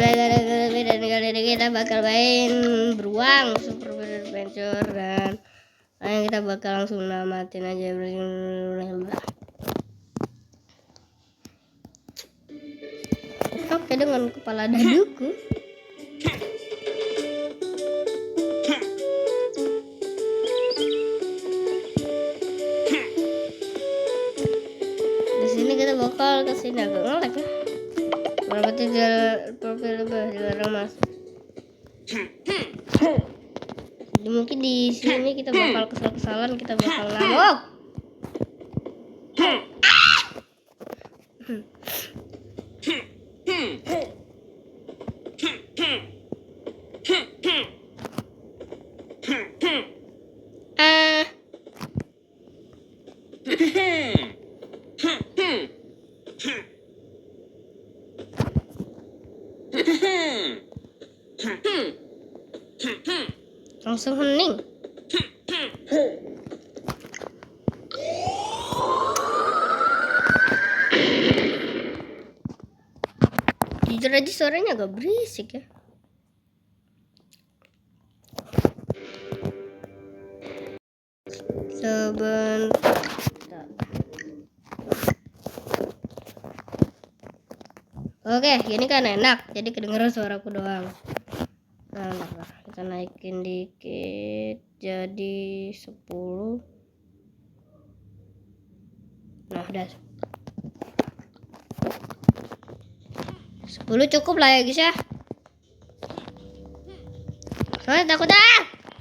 Dan kali ini kita bakal main beruang Super Adventure, dan kita bakal langsung namatin aja. Oke, dengan kepala daduku. Di sini kita bakal kesini agak ngelek ya. Berarti profil dilarang mas. Jadi mungkin di sini kita bakal kesal-kesalan, kita bakal ngamuk. Langsung hening. Jujur aja suaranya agak berisik ya. Sebentar. Oke, gini kan enak. Jadi kedengeran suaraku doang. Nah, kita naikin dikit jadi 10. Nah, udah 10 cukup lah ya guys ya. Soalnya takut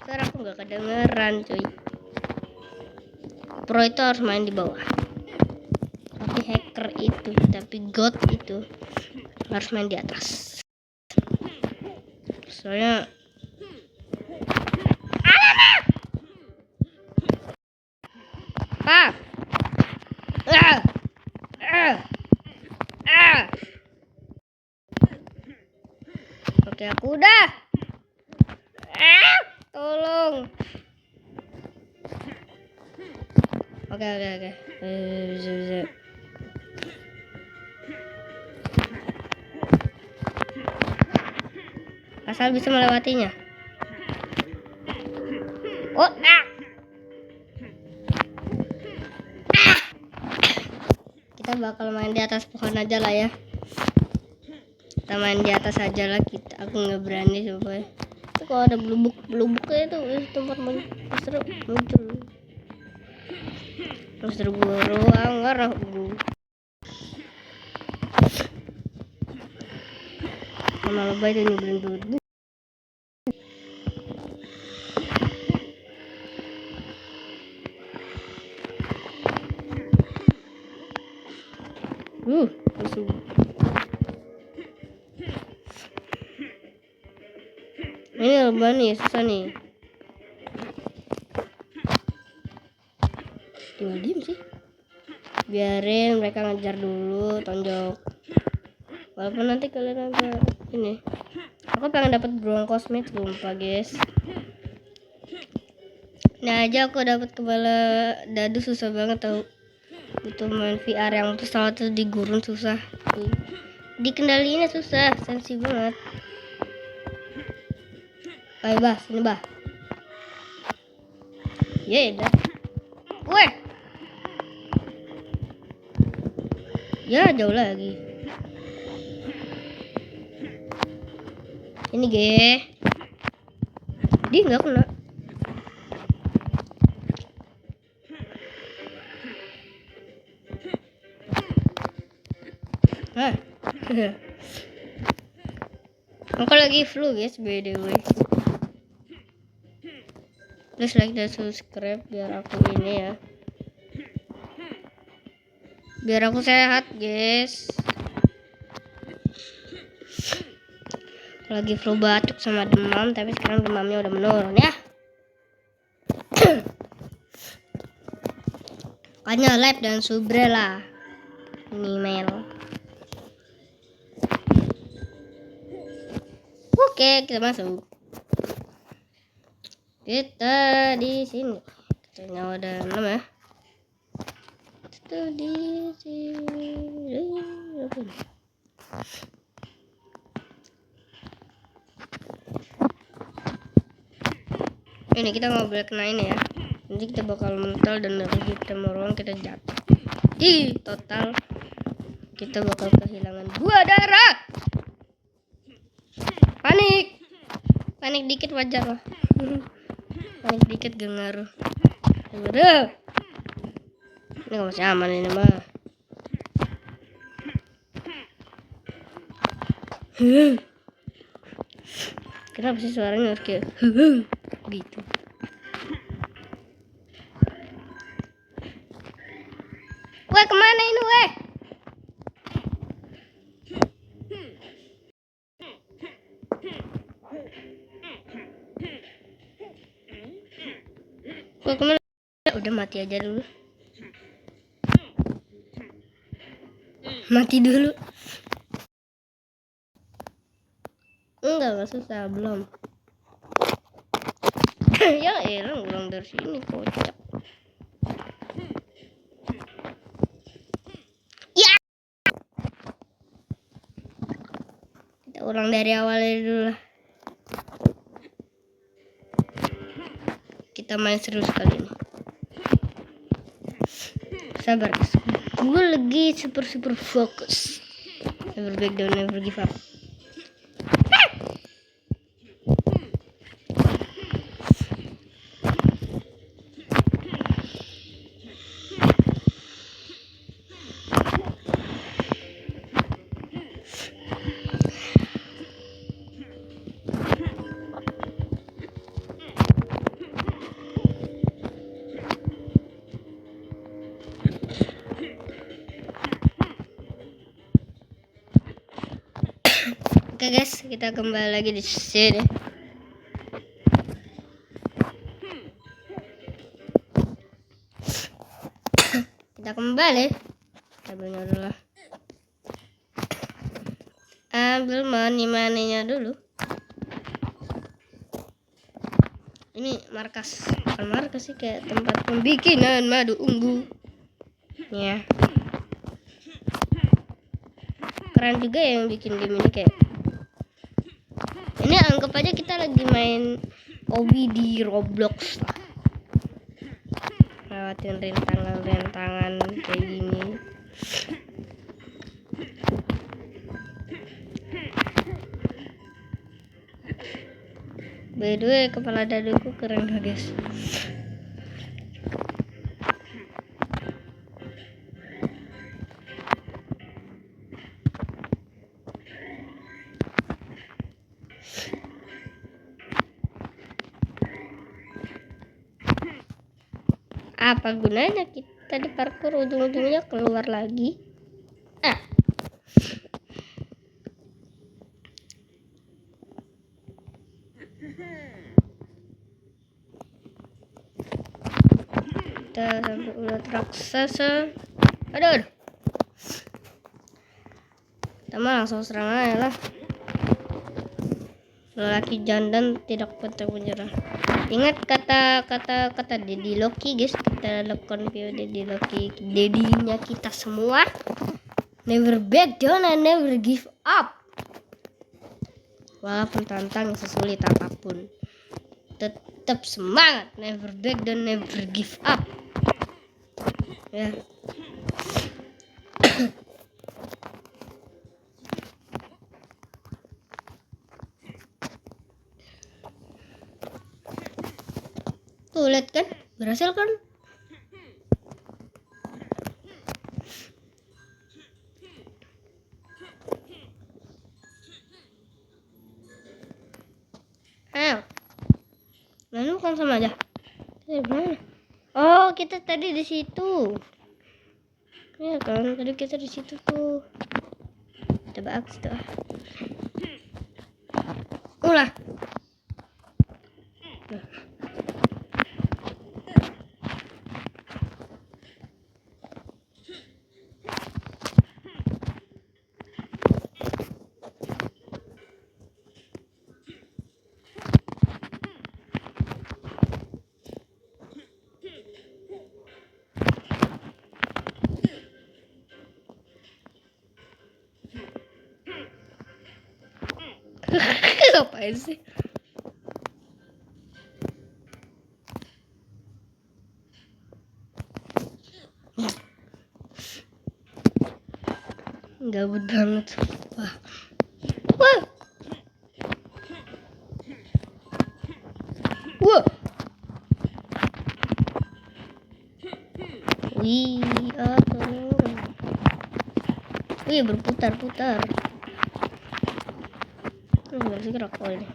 suaraku nggak kedengeran cuy. Pro itu harus main di bawah. Tapi hacker itu, tapi god itu harus main di atas. Soalnya Oke, aku udah. Tolong. Oke. Asal bisa melewatinya. Kita bakal main di atas pohon aja lah ya. Kita main di atas aja lah kita. Aku nggak berani coba. Itu kalau ada belubuknya itu tempat monster muncul. Monster beruang ngarah bu. Sama lebay itu nyebelin dulu. Musuh. Ini lebay nih, susah nih. Tinggal diem sih. Biarin mereka ngejar dulu, tonjok. Walaupun nanti kalian ada ini. Aku pengen dapat beruang kosmik, lupa guys. Nah aja aku dapat kepala dadu susah banget tau. Butuh main VR yang pesawat tuh di gurun susah. Dikendaliinnya susah, sensi banget. Ayo bah, sini bah. Dah. Weh. Ya jauh lagi. Ini dia nggak kena. Aku lagi flu guys, by the way. Please like dan subscribe biar aku ini ya. Biar aku sehat guys. Lagi flu batuk sama demam, tapi sekarang demamnya udah menurun ya. Makanya like dan subscribe lah. Email. Oke, kita masuk. Kita di sini. Kita udah 6 ya. Kita di sini. Ini kita nggak boleh kena ini ya. Nanti kita bakal mental dan energi kita meruang, kita jatuh. Total kita bakal kehilangan 2 darah. Panik dikit wajar lah. Panik dikit gak ngaruh. Waduh, ini gak masih aman ini mah. Kenapa sih suaranya harus kayak gitu? Weh, kemana ini weh? Weh, kemana? Udah mati aja dulu. Mati dulu. Enggak susah, belum. Ya elah, ulang dari sini kocak. Ya. Kita ulang dari awal dulu lah. Kita main seru sekali ini. Sabar guys, gue lagi super fokus. Never back down, never give up. Oke guys, kita kembali lagi di sini. Kita kembali. Kabelnya dulu. Ambil money-nya dulu. Ini markas. Bukan markas sih, kayak tempat pembikinan madu ungu. Ya. Keren juga yang bikin game ini kayak. Ini anggap aja kita lagi main obi di Roblox lah. Lewatin rintangan kayak gini. By the way, kepala dadaku keren gak guys? Apa gunanya kita di parkour, ujung-ujungnya keluar lagi? Kita sampai ulat raksasa. Aduh. Kita mah langsung serang aja lah. Lelaki jandan tidak pantang menyerah. Ingat kata Daddy Loki guys, kita lakukan video Daddy Loki, dedinya kita semua. Never back down and never give up. Walaupun tantang sesulit apapun, tetap semangat. Never back down, never give up. Ya. Tuh lihat kan, berhasil kan? Ayo. Lalu kan sama aja. Oh, kita tadi di situ. Ya kan, tadi kita di situ tuh. Coba aks tuh. Ulah. Ngapain sih? Gabut banget. Wah. Wah. Wah. Wih, turun. Wih, berputar-putar. Masih gerak ini.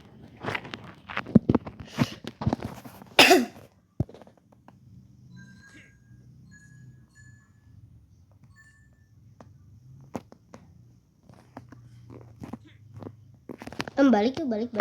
Balik tuh, balik.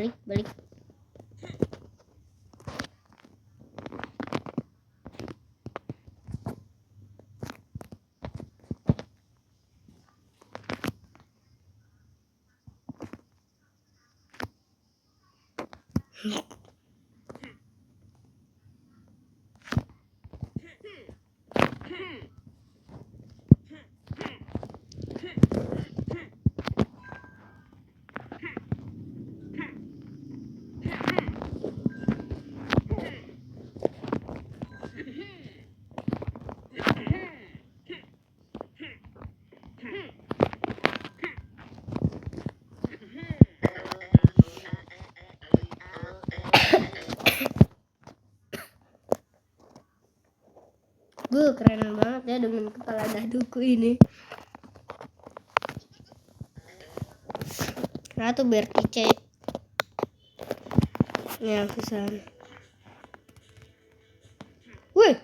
Keren banget ya dengan kepala daduku ini. Ratu Bertice. Ya, bisa. Wih.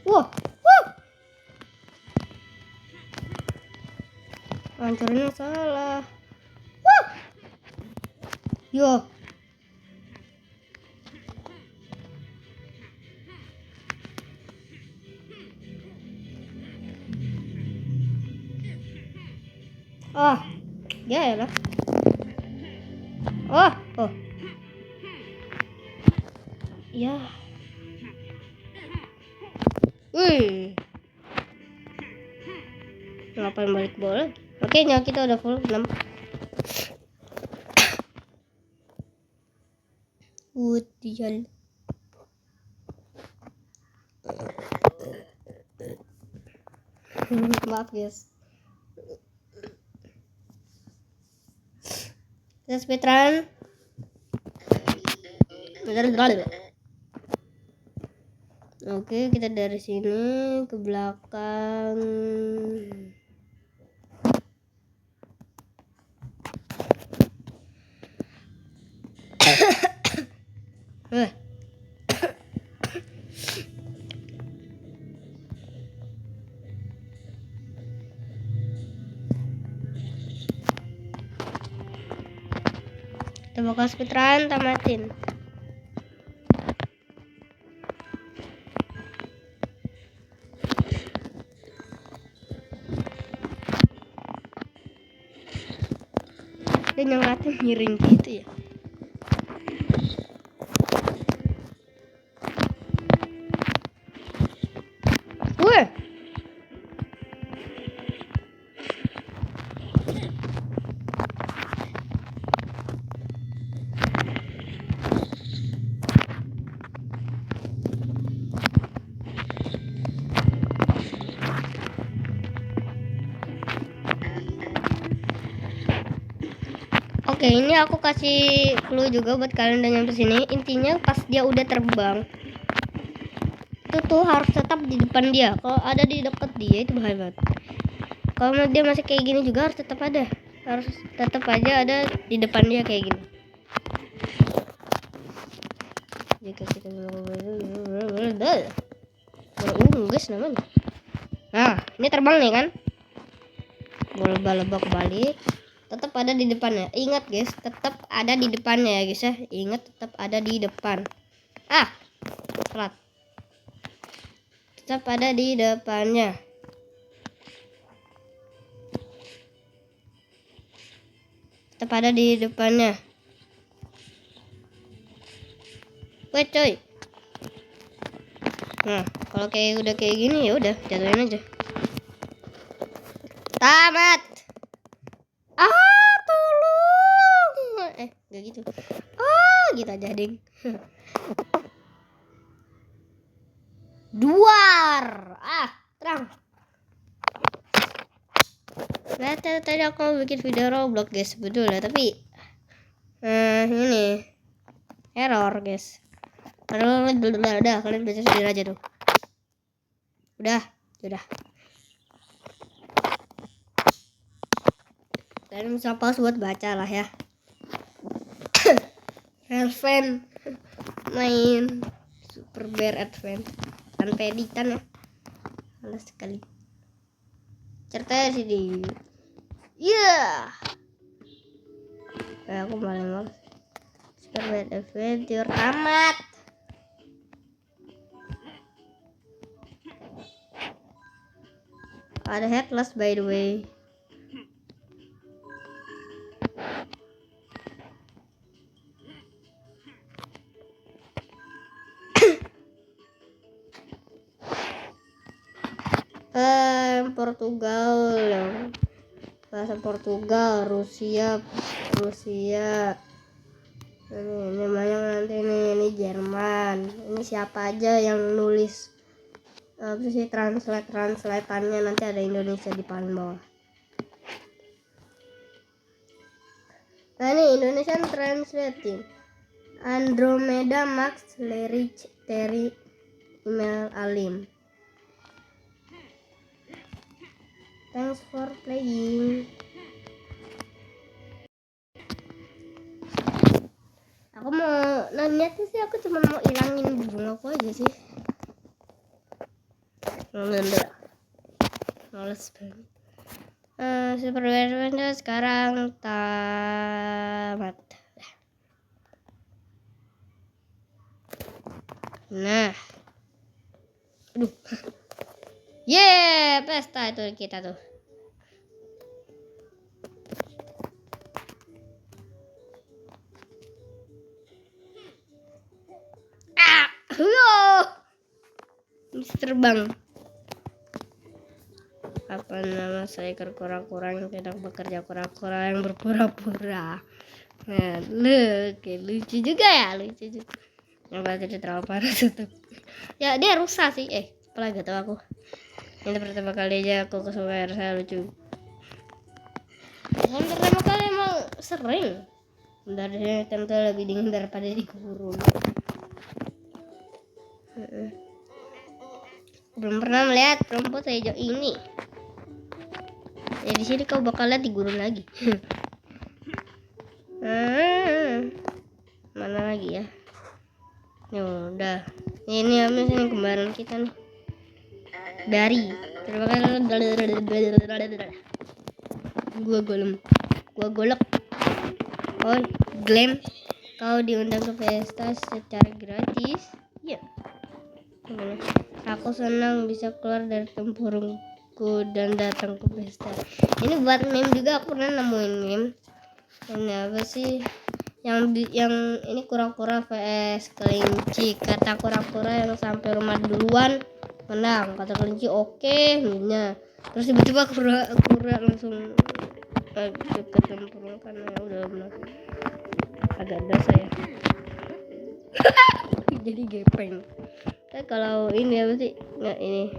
Wah. Hancurin salah. Wah. Yo. Ya lah. Oh. Ya. Wih. Ngapain balik bola? Oke, nyawa kita udah full 6. Dial. Maaf guys. Kita speedrun. Oke, kita dari sini ke belakang. Kita bakal speedrun tamatin. Dan yang ngatain miring gitu ya. Wih. Oke, ini aku kasih clue juga buat kalian udah nyampe sini. Intinya pas dia udah terbang, itu tuh harus tetap di depan dia. Kalau ada di dekat dia itu bahaya banget. Kalau dia masih kayak gini juga harus tetap ada. Harus tetap aja ada di depan dia kayak gini. Jika kita guys namanya. Nah, ini terbang nih kan. Lebak balik. Tetap ada di depannya. Ingat guys, tetap ada di depannya ya guys ya. Ingat tetap ada di depan. Telat. Tetap ada di depannya. Tetap ada di depannya. Wait coy. Nah, Kalau kayak udah kayak gini ya udah jatuhin aja. Tamat. Tolong. Gak gitu. Gitu aja ding. Duar. Terang. Nah, tadi aku mau bikin video Roblox guys sebetulnya, tapi ini error guys. Udah, kalian baca sendiri aja tuh. Udah. Kalian bisa pause buat baca lah ya. Elfen main Super Bear Advance tanpa editan ya. Malas sekali. Ceritanya sih aku paling males. Super Bear Adventure tamat. Ada headless by the way. Portugal yang bahasa Portugal, Rusia ini banyak nanti ini Jerman. Ini siapa aja yang nulis apa sih translatannya, nanti ada Indonesia di paling bawah. Nah ini Indonesian translating Andromeda Max Lerich Terry Email Alim. Thanks for playing. Aku mau nanya sih, aku cuma mau ilangin burung aku aja sih. Males banget. Super Adventure sekarang tamat. Nah, aduh, pesta itu kita tuh. Bisa terbang. Apa nama seekor kura-kura yang tidak bekerja, kura-kura yang berpura-pura. Nah, lucu juga ya, Nggak jadi terlalu parah tetap. Ya dia rusak sih. Apalah gak tau aku. Ini pertama kali aja aku kesukaan saya lucu. Yang pertama kali emang sering. Dari tentu lebih dingin daripada di kurung. Belum pernah melihat rumput hijau ini. Ya di sini kau bakal lihat di gurun lagi. Mana lagi ya? Ya udah. Ini apa sih kembaran kita nih? Dari. Terima kasih. Gua golok. Oh, Glam. Kau diundang ke pesta secara gratis. Iya. Aku senang bisa keluar dari tempurungku dan datang ke pesta. Ini buat meme juga, aku pernah nemuin meme. Ini apa sih? Yang ini kura-kura vs kelinci. Kata kura-kura yang sampai rumah duluan menang. Kata kelinci oke, minyak. Terus tiba-tiba kura langsung ke tempurung karena udah menang. Agak dosa ya. Jadi gepeng. Kalau ini apa sih? Nggak ini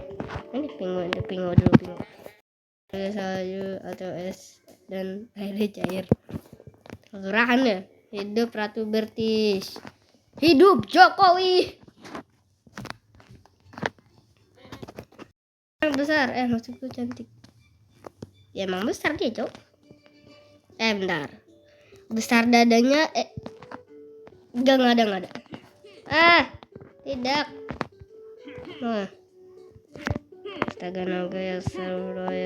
penguin dulu. Salju atau es dan air cair. Kelurahan ya. Hidup Ratu Bertis. Hidup Jokowi. Yang besar, maksudku cantik. Ya emang besar dia, Cok. Bentar. Besar dadanya, enggak ada. Tidak. Astaga naga ya Allah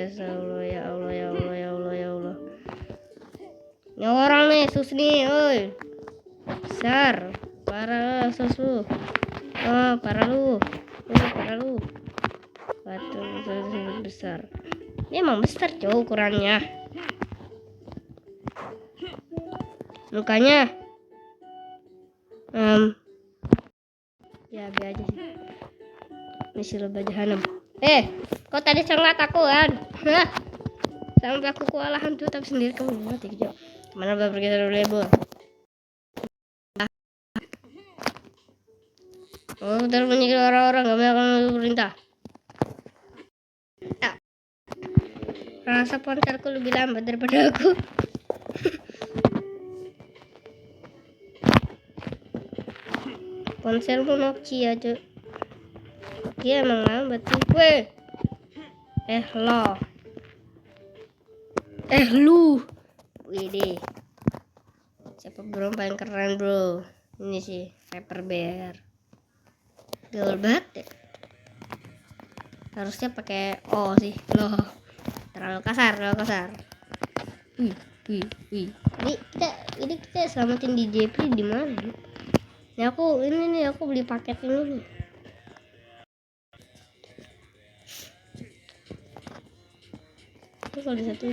ya Allah. Ini orang nih sus nih, oi. Besar. Parah susu. Parah lu. Batu besar. Ini emang besar jauh ukurannya. Mukanya ya biasa aja sih. misi lomba jahanam. Kau tadi sangat aku kan? Hah? Sampai aku kewalahan tuh tapi sendiri kamu mati kejauh. Mana pergi dari lebur? Oh, terus menyikir orang-orang gak akan perintah. Rasa ponselku lebih lambat daripada aku. Ponselmu Nokia aja. Dia emang lambat sih. Weh. Lu. Wih. Siapa bro paling keren bro? Ini sih Pepper Bear. Gaul banget deh. Harusnya pakai O sih. Loh. Terlalu kasar. Wih. Ini kita selamatin di Jepri di mana? Ini aku beli paket ini nih. Itu kalau di satu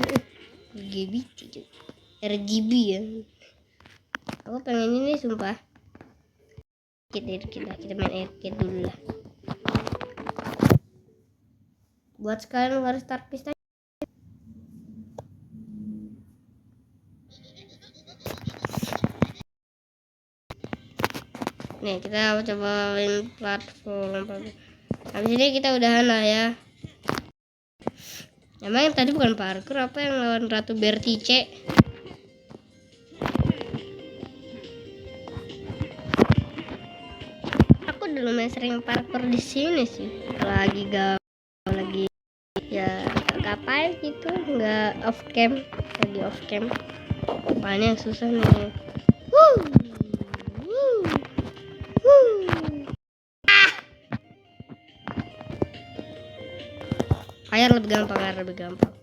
RGB ya. Aku pengen ini sumpah. Kita main arcade dulu lah. Buat sekalian harus start pista. Nih kita coba main platform. Habis ini kita udahan lah ya. Emang yang tadi bukan parkour, apa yang lawan Ratu Bertice? Aku dulu main sering parkour di sini sih. Lagi ya ngapain gitu, nggak off cam, lagi off cam. Apanya yang susah nih? Air lebih gampang.